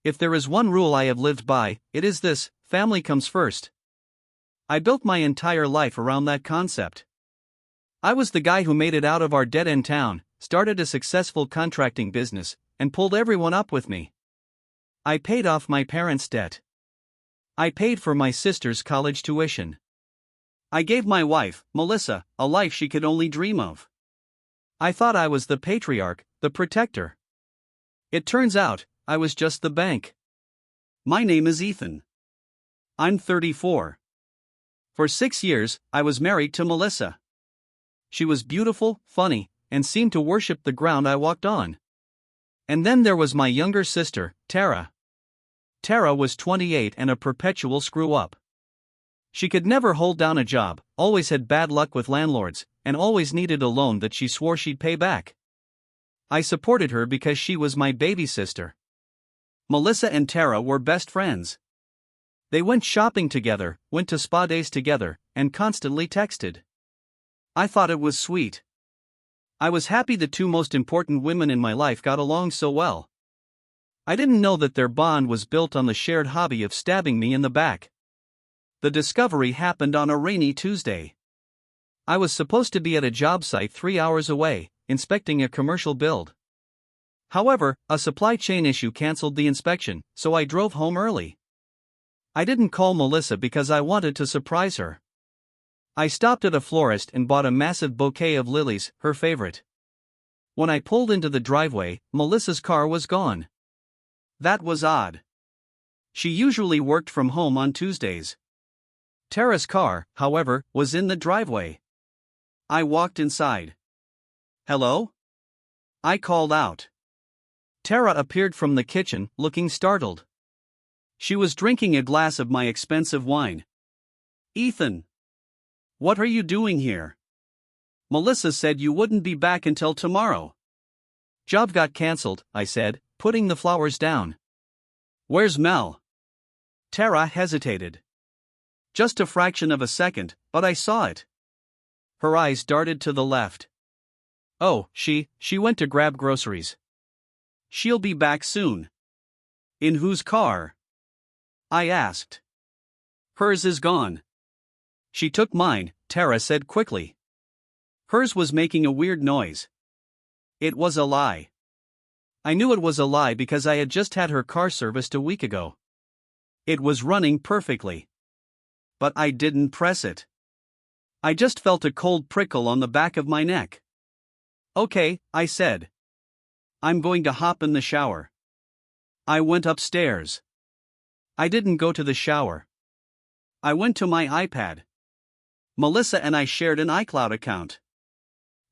If there is one rule I have lived by, it is this: family comes first. I built my entire life around that concept. I was the guy who made it out of our dead-end town, started a successful contracting business, and pulled everyone up with me. I paid off my parents' debt. I paid for my sister's college tuition. I gave my wife, Melissa, a life she could only dream of. I thought I was the patriarch, the protector. It turns out, I was just the bank. My name is Ethan. I'm 34. For 6 years, I was married to Melissa. She was beautiful, funny, and seemed to worship the ground I walked on. And then there was my younger sister, Tara. Tara was 28 and a perpetual screw-up. She could never hold down a job, always had bad luck with landlords, and always needed a loan that she swore she'd pay back. I supported her because she was my baby sister. Melissa and Tara were best friends. They went shopping together, went to spa days together, and constantly texted. I thought it was sweet. I was happy the two most important women in my life got along so well. I didn't know that their bond was built on the shared hobby of stabbing me in the back. The discovery happened on a rainy Tuesday. I was supposed to be at a job site 3 hours away, inspecting a commercial build. However, a supply chain issue canceled the inspection, so I drove home early. I didn't call Melissa because I wanted to surprise her. I stopped at a florist and bought a massive bouquet of lilies, her favorite. When I pulled into the driveway, Melissa's car was gone. That was odd. She usually worked from home on Tuesdays. Tara's car, however, was in the driveway. I walked inside. Hello? I called out. Tara appeared from the kitchen, looking startled. She was drinking a glass of my expensive wine. Ethan! What are you doing here? Melissa said you wouldn't be back until tomorrow. Job got cancelled, I said, putting the flowers down. Where's Mel? Tara hesitated. Just a fraction of a second, but I saw it. Her eyes darted to the left. Oh, she went to grab groceries. She'll be back soon. In whose car? I asked. Hers is gone. She took mine, Tara said quickly. Hers was making a weird noise. It was a lie. I knew it was a lie because I had just had her car serviced a week ago. It was running perfectly. But I didn't press it. I just felt a cold prickle on the back of my neck. Okay, I said. I'm going to hop in the shower. I went upstairs. I didn't go to the shower. I went to my iPad. Melissa and I shared an iCloud account.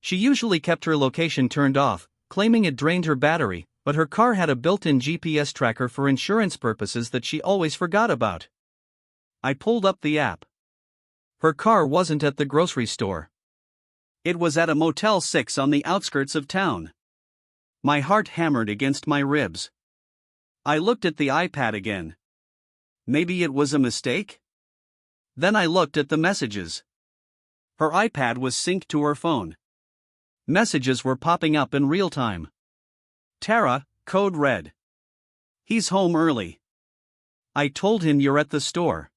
She usually kept her location turned off, claiming it drained her battery, but her car had a built-in GPS tracker for insurance purposes that she always forgot about. I pulled up the app. Her car wasn't at the grocery store. It was at a Motel 6 on the outskirts of town. My heart hammered against my ribs. I looked at the iPad again. Maybe it was a mistake? Then I looked at the messages. Her iPad was synced to her phone. Messages were popping up in real time. Tara, code red. He's home early. I told him you're at the store.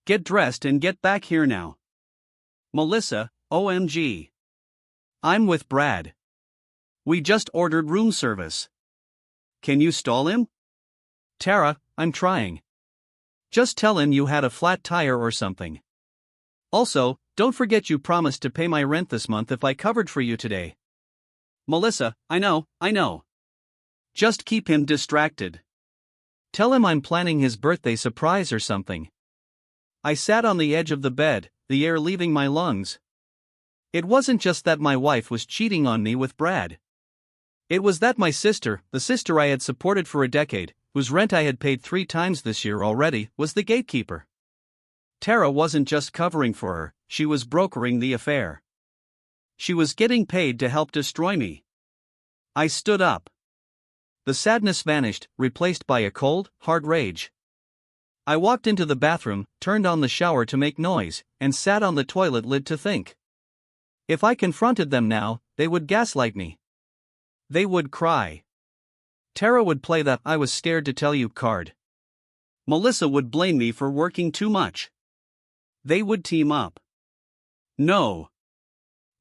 Get dressed and get back here now. Melissa, OMG. I'm with Brad. We just ordered room service. Can you stall him? Tara, I'm trying. Just tell him you had a flat tire or something. Also, don't forget you promised to pay my rent this month if I covered for you today. Melissa, I know. Just keep him distracted. Tell him I'm planning his birthday surprise or something. I sat on the edge of the bed, the air leaving my lungs. It wasn't just that my wife was cheating on me with Brad. It was that my sister, the sister I had supported for a decade, whose rent I had paid 3 times this year already, was the gatekeeper. Tara wasn't just covering for her, she was brokering the affair. She was getting paid to help destroy me. I stood up. The sadness vanished, replaced by a cold, hard rage. I walked into the bathroom, turned on the shower to make noise, and sat on the toilet lid to think. If I confronted them now, they would gaslight me. They would cry. Tara would play that "I was scared to tell you" card. Melissa would blame me for working too much. They would team up. No.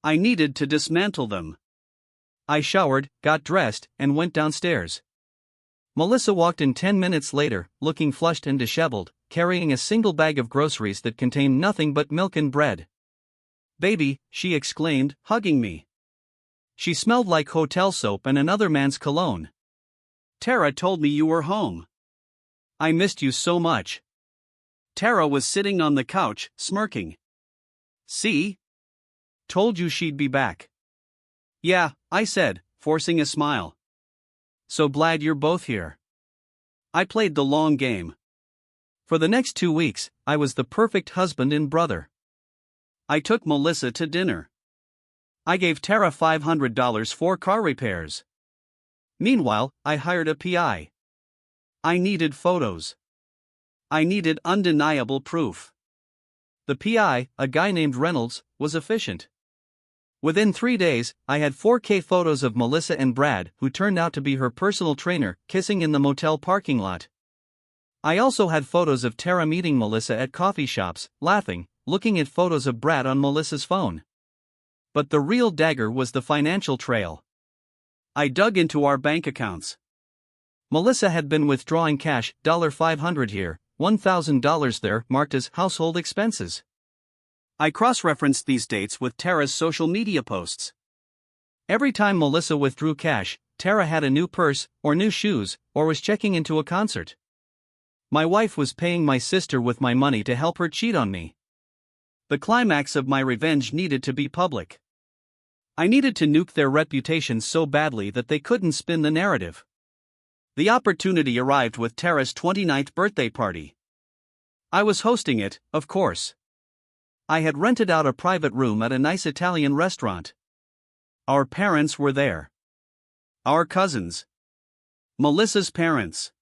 I needed to dismantle them. I showered, got dressed, and went downstairs. Melissa walked in 10 minutes later, looking flushed and disheveled, carrying a single bag of groceries that contained nothing but milk and bread. "Baby," she exclaimed, hugging me. She smelled like hotel soap and another man's cologne. "Tara told me you were home. I missed you so much." Tara was sitting on the couch, smirking. "See? Told you she'd be back." "Yeah," I said, forcing a smile. "So glad you're both here." I played the long game. For the next 2 weeks, I was the perfect husband and brother. I took Melissa to dinner. I gave Tara $500 for car repairs. Meanwhile, I hired a PI. I needed photos. I needed undeniable proof. The PI, a guy named Reynolds, was efficient. Within 3 days, I had 4K photos of Melissa and Brad, who turned out to be her personal trainer, kissing in the motel parking lot. I also had photos of Tara meeting Melissa at coffee shops, laughing, looking at photos of Brad on Melissa's phone. But the real dagger was the financial trail. I dug into our bank accounts. Melissa had been withdrawing cash, $500 here, $1,000 there, marked as household expenses. I cross-referenced these dates with Tara's social media posts. Every time Melissa withdrew cash, Tara had a new purse, or new shoes, or was checking into a concert. My wife was paying my sister with my money to help her cheat on me. The climax of my revenge needed to be public. I needed to nuke their reputations so badly that they couldn't spin the narrative. The opportunity arrived with Tara's 29th birthday party. I was hosting it, of course. I had rented out a private room at a nice Italian restaurant. Our parents were there. Our cousins. Melissa's parents.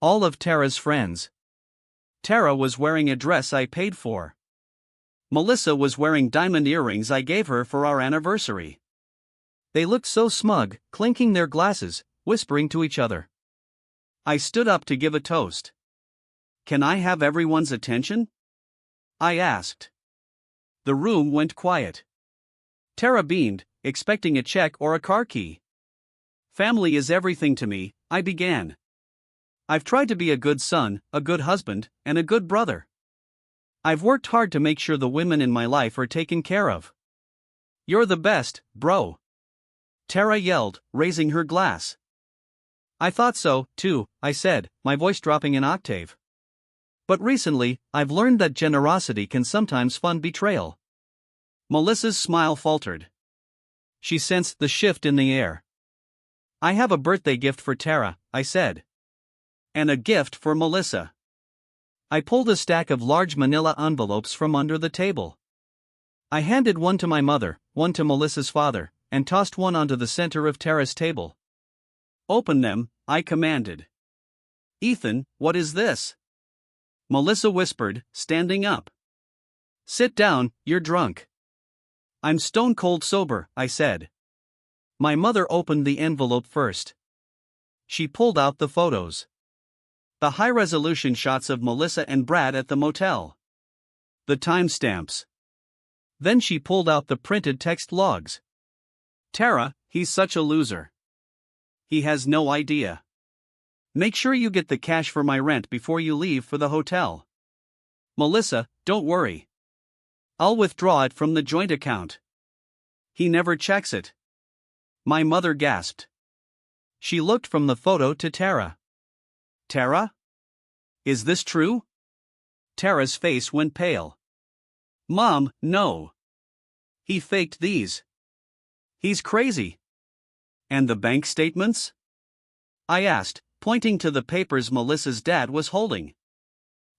All of Tara's friends. Tara was wearing a dress I paid for. Melissa was wearing diamond earrings I gave her for our anniversary. They looked so smug, clinking their glasses, whispering to each other. I stood up to give a toast. "Can I have everyone's attention?" I asked. The room went quiet. Tara beamed, expecting a check or a car key. "Family is everything to me," I began. "I've tried to be a good son, a good husband, and a good brother. I've worked hard to make sure the women in my life are taken care of." "You're the best, bro," Tara yelled, raising her glass. "I thought so, too," I said, my voice dropping an octave. "But recently, I've learned that generosity can sometimes fund betrayal." Melissa's smile faltered. She sensed the shift in the air. "I have a birthday gift for Tara," I said. "And a gift for Melissa." I pulled a stack of large manila envelopes from under the table. I handed one to my mother, one to Melissa's father, and tossed one onto the center of Tara's table. "Open them," I commanded. "Ethan, what is this?" Melissa whispered, standing up. "Sit down, you're drunk." "I'm stone cold sober," I said. My mother opened the envelope first. She pulled out the photos. The high-resolution shots of Melissa and Brad at the motel. The timestamps. Then she pulled out the printed text logs. "Tara, he's such a loser. He has no idea. Make sure you get the cash for my rent before you leave for the hotel. Melissa, don't worry. I'll withdraw it from the joint account. He never checks it." My mother gasped. She looked from the photo to Tara. "Tara? Is this true?" Tara's face went pale. "Mom, no. He faked these. He's crazy." "And the bank statements?" I asked, pointing to the papers Melissa's dad was holding.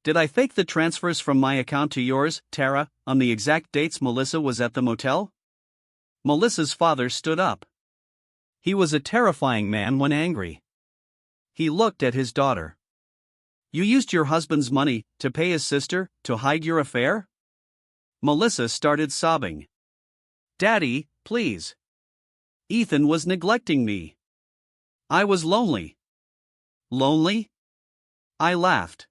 "Did I fake the transfers from my account to yours, Tara, on the exact dates Melissa was at the motel?" Melissa's father stood up. He was a terrifying man when angry. He looked at his daughter. "You used your husband's money to pay his sister to hide your affair?" Melissa started sobbing. "Daddy, please. Ethan was neglecting me. I was lonely. Lonely? I laughed.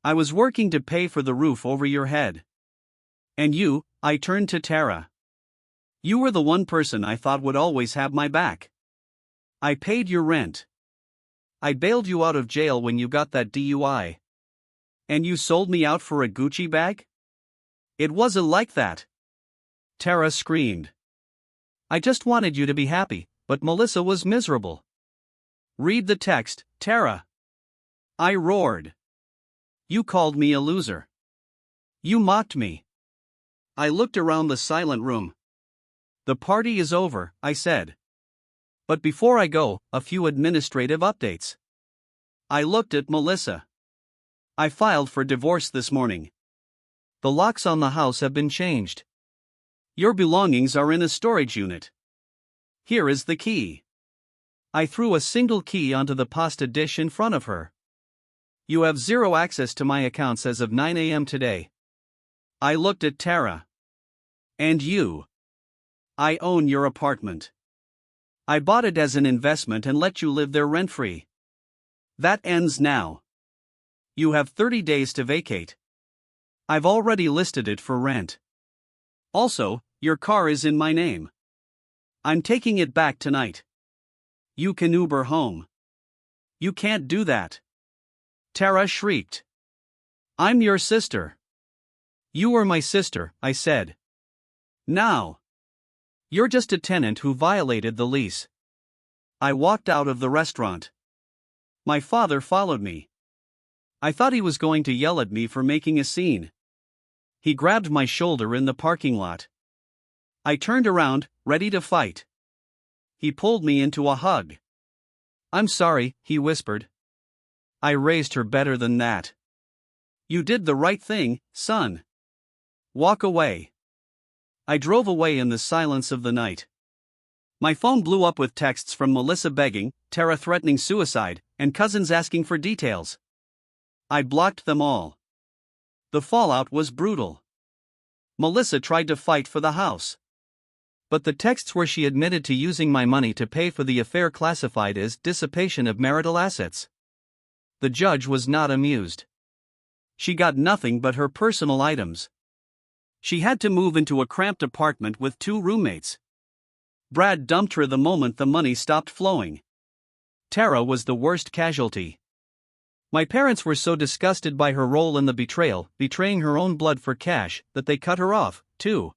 I was working to pay for the roof over your head. And you, I turned to Tara. You were the one person I thought would always have my back. I paid your rent. I bailed you out of jail when you got that DUI. And you sold me out for a Gucci bag? It wasn't like that. Tara screamed. I just wanted you to be happy, but Melissa was miserable. Read the text, Tara. I roared. You called me a loser. You mocked me. I looked around the silent room. The party is over, I said. But before I go, a few administrative updates. I looked at Melissa. I filed for divorce this morning. The locks on the house have been changed. Your belongings are in a storage unit. Here is the key. I threw a single key onto the pasta dish in front of her. You have zero access to my accounts as of 9 a.m. today. I looked at Tara. And you. I own your apartment. I bought it as an investment and let you live there rent-free. That ends now. You have 30 days to vacate. I've already listed it for rent. Also, your car is in my name. I'm taking it back tonight. You can Uber home. You can't do that. Tara shrieked. I'm your sister. You were my sister, I said. Now. You're just a tenant who violated the lease. I walked out of the restaurant. My father followed me. I thought he was going to yell at me for making a scene. He grabbed my shoulder in the parking lot. I turned around, ready to fight. He pulled me into a hug. I'm sorry, he whispered. I raised her better than that. You did the right thing, son. Walk away. I drove away in the silence of the night. My phone blew up with texts from Melissa begging, Tara threatening suicide, and cousins asking for details. I blocked them all. The fallout was brutal. Melissa tried to fight for the house. But the texts where she admitted to using my money to pay for the affair classified as dissipation of marital assets. The judge was not amused. She got nothing but her personal items. She had to move into a cramped apartment with 2 roommates. Brad dumped her the moment the money stopped flowing. Tara was the worst casualty. My parents were so disgusted by her role in the betrayal, betraying her own blood for cash, that they cut her off, too.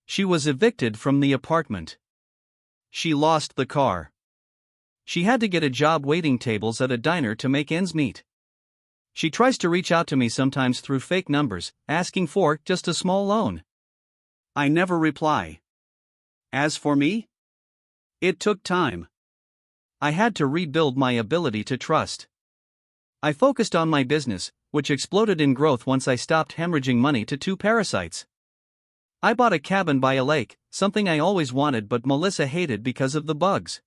She was evicted from the apartment. She lost the car. She had to get a job waiting tables at a diner to make ends meet. She tries to reach out to me sometimes through fake numbers, asking for just a small loan. I never reply. As for me? It took time. I had to rebuild my ability to trust. I focused on my business, which exploded in growth once I stopped hemorrhaging money to 2 parasites. I bought a cabin by a lake, something I always wanted but Melissa hated because of the bugs.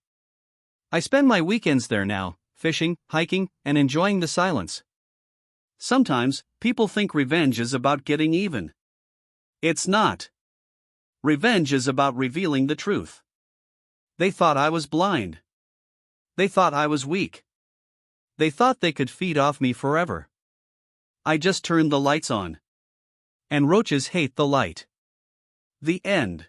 I spend my weekends there now, fishing, hiking, and enjoying the silence. Sometimes, people think revenge is about getting even. It's not. Revenge is about revealing the truth. They thought I was blind. They thought I was weak. They thought they could feed off me forever. I just turned the lights on. And roaches hate the light. The end.